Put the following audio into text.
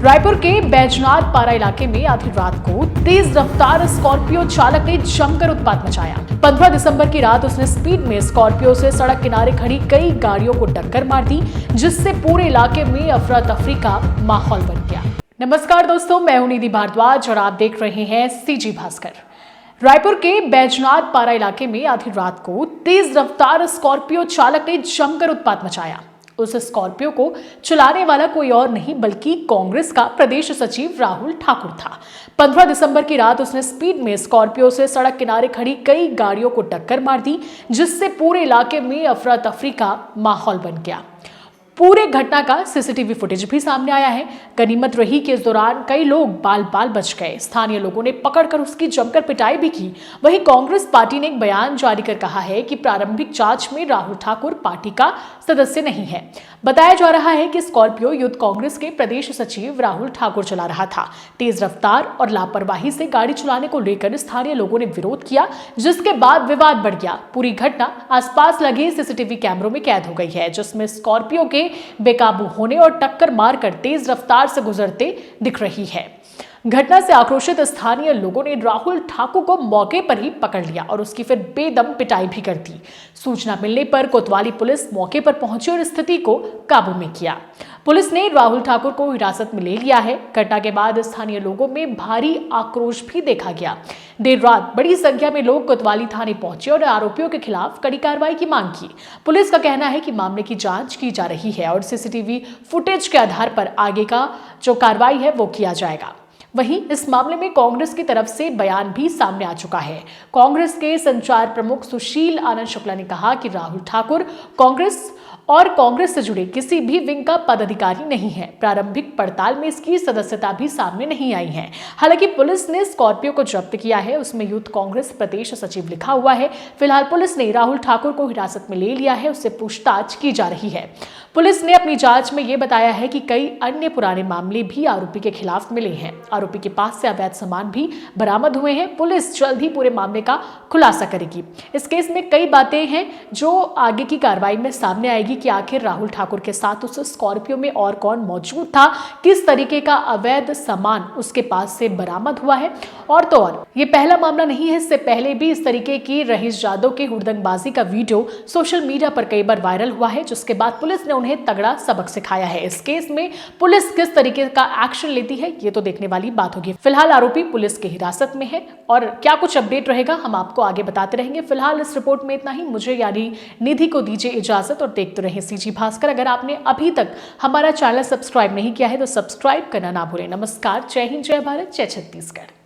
रायपुर के बैजनाथ पारा इलाके में आधी रात को तेज रफ्तार स्कॉर्पियो चालक ने जमकर उत्पात मचाया। 15 दिसंबर की रात उसने स्पीड में स्कॉर्पियो से सड़क किनारे खड़ी कई गाड़ियों को टक्कर मार दी, जिससे पूरे इलाके में अफरा तफरी का माहौल बन गया। नमस्कार दोस्तों, मैं हूं निधि भारद्वाज और आप देख रहे हैं सीजी भास्कर। रायपुर के बैजनाथ पारा इलाके में आधी रात को तेज रफ्तार स्कॉर्पियो चालक ने जमकर उत्पात मचाया। उस स्कॉर्पियो को चलाने वाला कोई और नहीं बल्कि कांग्रेस का प्रदेश सचिव राहुल ठाकुर था। 15 दिसंबर की रात उसने स्पीड में स्कॉर्पियो से सड़क किनारे खड़ी कई गाड़ियों को टक्कर मार दी, जिससे पूरे इलाके में अफरा तफरी का माहौल बन गया। पूरे घटना का सीसीटीवी फुटेज भी सामने आया है। गनीमत रही कि इस दौरान कई लोग बाल बाल बच गए। स्थानीय लोगों ने पकड़कर उसकी जमकर पिटाई भी की। वहीं कांग्रेस पार्टी ने एक बयान जारी कर कहा है कि प्रारंभिक जांच में राहुल ठाकुर पार्टी का सदस्य नहीं है। बताया जा रहा है कि स्कॉर्पियो यूथ कांग्रेस के प्रदेश सचिव राहुल ठाकुर चला रहा था। तेज रफ्तार और लापरवाही से गाड़ी चलाने को लेकर स्थानीय लोगों ने विरोध किया, जिसके बाद विवाद बढ़ गया। पूरी घटना आसपास लगे सीसीटीवी कैमरों में कैद हो गई है, जिसमें स्कॉर्पियो के बेकाबू होने और टक्कर मारकर तेज रफ्तार से गुजरते दिख रही है। घटना से आक्रोशित स्थानीय लोगों ने राहुल ठाकुर को मौके पर ही पकड़ लिया और उसकी फिर बेदम पिटाई भी कर दी। सूचना मिलने पर कोतवाली पुलिस मौके पर पहुंची और स्थिति को काबू में किया। पुलिस ने राहुल ठाकुर को हिरासत में ले लिया है। घटना के बाद स्थानीय लोगों में भारी आक्रोश भी देखा गया। देर रात बड़ी संख्या में लोग कोतवाली थाने पहुंचे और आरोपियों के खिलाफ कड़ी कार्रवाई की मांग की। पुलिस का कहना है कि मामले की जांच की जा रही है और सीसीटीवी फुटेज के आधार पर आगे का जो कार्रवाई है वो किया जाएगा। वहीं इस मामले में कांग्रेस की तरफ से बयान भी सामने आ चुका है। कांग्रेस के संचार प्रमुख सुशील आनंद शुक्ला ने कहा कि राहुल ठाकुर कांग्रेस से जुड़े किसी भी विंग का पदाधिकारी नहीं है। प्रारंभिक पड़ताल में इसकी सदस्यता भी सामने नहीं आई है। हालांकि पुलिस ने स्कॉर्पियो को जब्त किया है, उसमें यूथ कांग्रेस प्रदेश सचिव लिखा हुआ है। फिलहाल पुलिस ने राहुल ठाकुर को हिरासत में ले लिया है, उससे पूछताछ की जा रही है। पुलिस ने अपनी जांच में यह बताया है कि कई अन्य पुराने मामले भी आरोपी के खिलाफ मिले हैं। आरोपी के पास से अवैध सामान भी बरामद हुए हैं। पुलिस जल्द ही पूरे मामले का खुलासा करेगी। इस केस में कई बातें हैं जो आगे की कार्रवाई में सामने आएगी कि आखिर राहुल ठाकुर के साथ उस स्कॉर्पियो में और कौन मौजूद था, किस तरीके का अवैध सामान उसके पास से बरामद हुआ है। और तो और ये पहला मामला नहीं है, इससे पहले भी इस तरीके की रहीश यादव के हुड़दंगबाजी का वीडियो सोशल मीडिया पर कई बार वायरल हुआ है, जिसके बाद पुलिस ने उन्हें तगड़ा सबक सिखाया है। इस केस में पुलिस किस तरीके का एक्शन लेती है ये तो देखने वाली बात होगी। फिलहाल आरोपी पुलिस की हिरासत में है और क्या कुछ अपडेट रहेगा हम आपको आगे बताते रहेंगे। फिलहाल इस रिपोर्ट में इतना ही। मुझे यानी निधि को दीजिए इजाजत और देखते रहे सीजी भास्कर। अगर आपने अभी तक हमारा चैनल सब्सक्राइब नहीं किया है तो सब्सक्राइब करना ना भूलें। नमस्कार, जय हिंद, जय भारत, जय छत्तीसगढ़।